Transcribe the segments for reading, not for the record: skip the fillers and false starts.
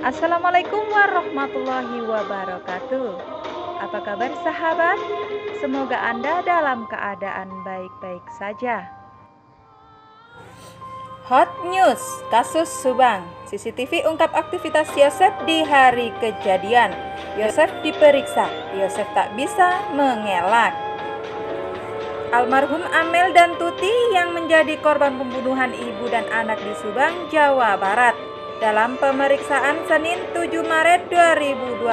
Assalamualaikum warahmatullahi wabarakatuh. Apa kabar sahabat? Semoga Anda dalam keadaan baik-baik saja. Hot News, kasus Subang. CCTV ungkap aktivitas Yosef di hari kejadian. Yosef diperiksa, Yosef tak bisa mengelak. Almarhum Amel dan Tuti yang menjadi korban pembunuhan ibu dan anak di Subang, Jawa Barat dalam pemeriksaan Senin 7 Maret 2022.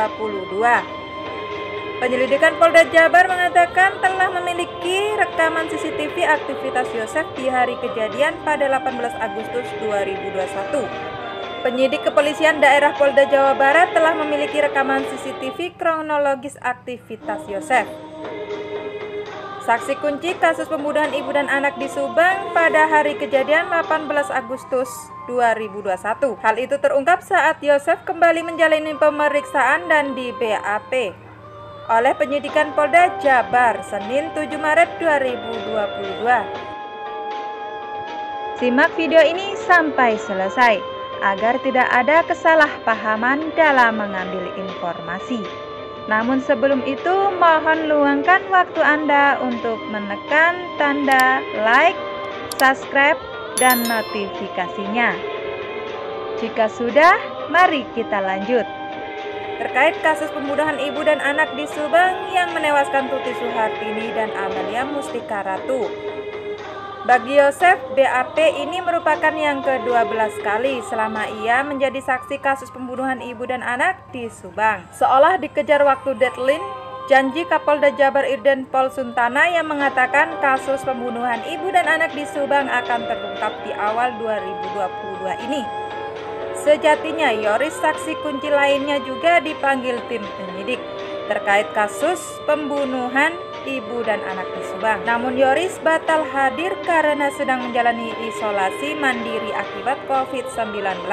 Penyelidikan Polda Jabar mengatakan telah memiliki rekaman CCTV aktivitas Yosef di hari kejadian pada 18 Agustus 2021. Penyidik Kepolisian Daerah Polda Jawa Barat telah memiliki rekaman CCTV kronologis aktivitas Yosef. Saksi kunci kasus pembunuhan ibu dan anak di Subang pada hari kejadian 18 Agustus 2021. Hal itu terungkap saat Yosef kembali menjalani pemeriksaan dan di BAP oleh penyidikan Polda Jabar Senin 7 Maret 2022. Simak video ini sampai selesai agar tidak ada kesalahpahaman dalam mengambil informasi. Namun sebelum itu, mohon luangkan waktu Anda untuk menekan tanda like, subscribe, dan notifikasinya. Jika sudah, mari kita lanjut. Terkait kasus pembunuhan ibu dan anak di Subang yang menewaskan Tuti Suhartini dan Amelia Mustika Ratu. Bagi Yosef, BAP ini merupakan yang ke-12 kali selama ia menjadi saksi kasus pembunuhan ibu dan anak di Subang. Seolah dikejar waktu deadline, janji Kapolda Jabar Irjen Pol Suntana yang mengatakan kasus pembunuhan ibu dan anak di Subang akan terungkap di awal 2022 ini. Sejatinya Yoris saksi kunci lainnya juga dipanggil tim penyidik terkait kasus pembunuhan ibu dan anak di Subang. Namun Yoris batal hadir karena sedang menjalani isolasi mandiri akibat COVID-19,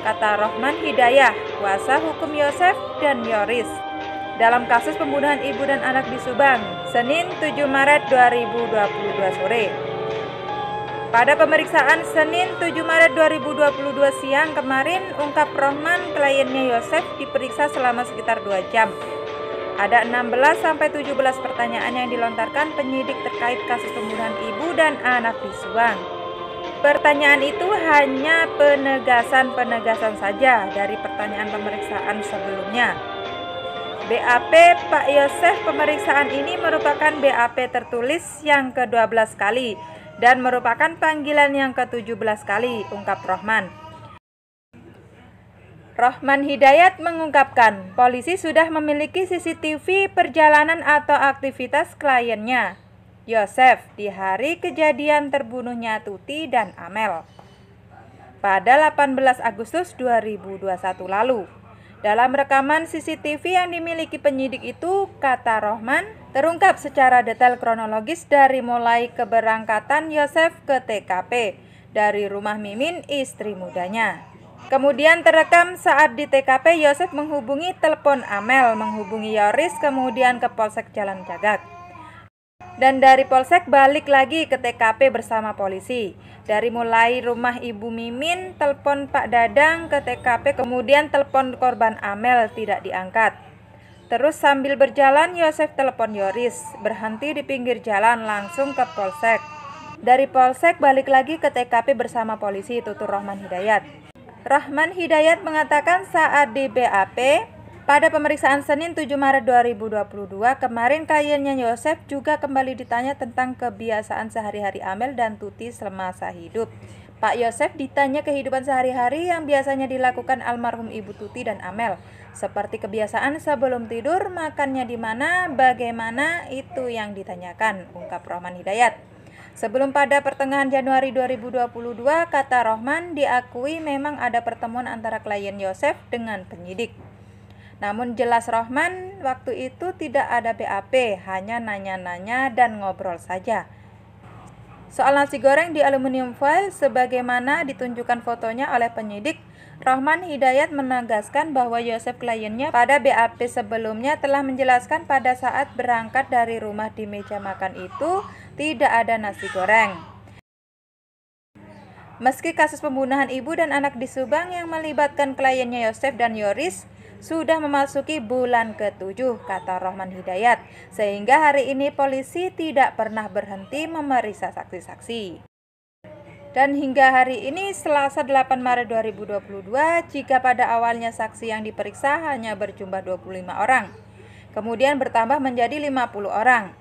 kata Rohman Hidayah, kuasa hukum Yosef dan Yoris dalam kasus pembunuhan ibu dan anak di Subang, Senin 7 Maret 2022 sore. Pada pemeriksaan Senin 7 Maret 2022 siang kemarin, ungkap Rohman, kliennya Yosef diperiksa selama sekitar 2 jam. Ada 16-17 pertanyaan yang dilontarkan penyidik terkait kasus pembunuhan ibu dan anak di Subang. Pertanyaan itu hanya penegasan saja dari pertanyaan pemeriksaan sebelumnya. BAP Pak Yosef pemeriksaan ini merupakan BAP tertulis yang ke-12 kali dan merupakan panggilan yang ke-17 kali, ungkap Rohman. Rohman Hidayat mengungkapkan, polisi sudah memiliki CCTV perjalanan atau aktivitas kliennya, Yosef, di hari kejadian terbunuhnya Tuti dan Amel pada 18 Agustus 2021 lalu. Dalam rekaman CCTV yang dimiliki penyidik itu, kata Rohman, terungkap secara detail kronologis dari mulai keberangkatan Yosef ke TKP dari rumah Mimin, istri mudanya. Kemudian terekam saat di TKP Yosef menghubungi telepon Amel, menghubungi Yoris, kemudian ke Polsek Jalan Cagak. Dan dari Polsek balik lagi ke TKP bersama polisi. Dari mulai rumah Ibu Mimin, telepon Pak Dadang ke TKP, kemudian telepon korban Amel tidak diangkat. Terus sambil berjalan Yosef telepon Yoris, berhenti di pinggir jalan langsung ke Polsek. Dari Polsek balik lagi ke TKP bersama polisi, tutur Rohman Hidayat. Rohman Hidayat mengatakan saat di BAP pada pemeriksaan Senin 7 Maret 2022 kemarin kliennya Yosef juga kembali ditanya tentang kebiasaan sehari-hari Amel dan Tuti semasa hidup. Pak Yosef ditanya kehidupan sehari-hari yang biasanya dilakukan almarhum Ibu Tuti dan Amel, seperti kebiasaan sebelum tidur, makannya di mana, bagaimana, itu yang ditanyakan, ungkap Rohman Hidayat. Sebelum pada pertengahan Januari 2022, kata Rohman, diakui memang ada pertemuan antara klien Yosef dengan penyidik. Namun jelas Rohman, waktu itu tidak ada BAP, hanya nanya-nanya dan ngobrol saja. Soal nasi goreng di aluminium foil sebagaimana ditunjukkan fotonya oleh penyidik, Rohman Hidayat menegaskan bahwa Yosef kliennya pada BAP sebelumnya telah menjelaskan pada saat berangkat dari rumah di meja makan itu tidak ada nasi goreng. Meski kasus pembunuhan ibu dan anak di Subang yang melibatkan kliennya Yosef dan Yoris sudah memasuki bulan ke-7, kata Rohman Hidayat, sehingga hari ini polisi tidak pernah berhenti memeriksa saksi-saksi. Dan hingga hari ini, Selasa 8 Maret 2022, jika pada awalnya saksi yang diperiksa hanya berjumlah 25 orang, kemudian bertambah menjadi 50 orang,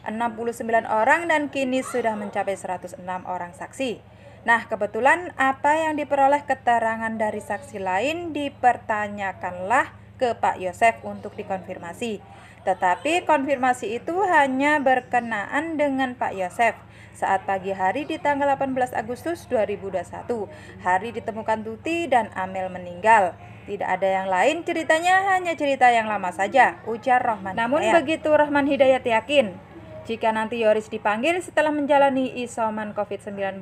69 orang, dan kini sudah mencapai 106 orang saksi. Nah, kebetulan apa yang diperoleh keterangan dari saksi lain dipertanyakanlah ke Pak Yosef untuk dikonfirmasi. Tetapi konfirmasi itu hanya berkenaan dengan Pak Yosef saat pagi hari di tanggal 18 Agustus 2021, hari ditemukan Tuti dan Amel meninggal. Tidak ada yang lain ceritanya, hanya cerita yang lama saja, ujar Rohman Hidayat. Namun begitu Rohman Hidayat yakin, jika nanti Yoris dipanggil setelah menjalani isoman COVID-19,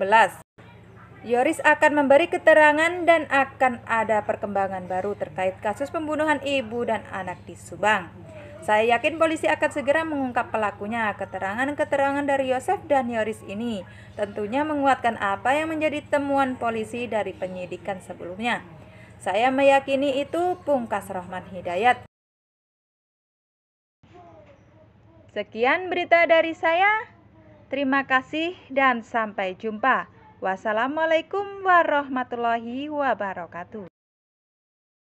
Yoris akan memberi keterangan dan akan ada perkembangan baru terkait kasus pembunuhan ibu dan anak di Subang. Saya yakin polisi akan segera mengungkap pelakunya. Keterangan-keterangan dari Yosef dan Yoris ini tentunya menguatkan apa yang menjadi temuan polisi dari penyidikan sebelumnya. Saya meyakini itu, pungkas Rohman Hidayat. Sekian berita dari saya. Terima kasih dan sampai jumpa. Wassalamualaikum warahmatullahi wabarakatuh.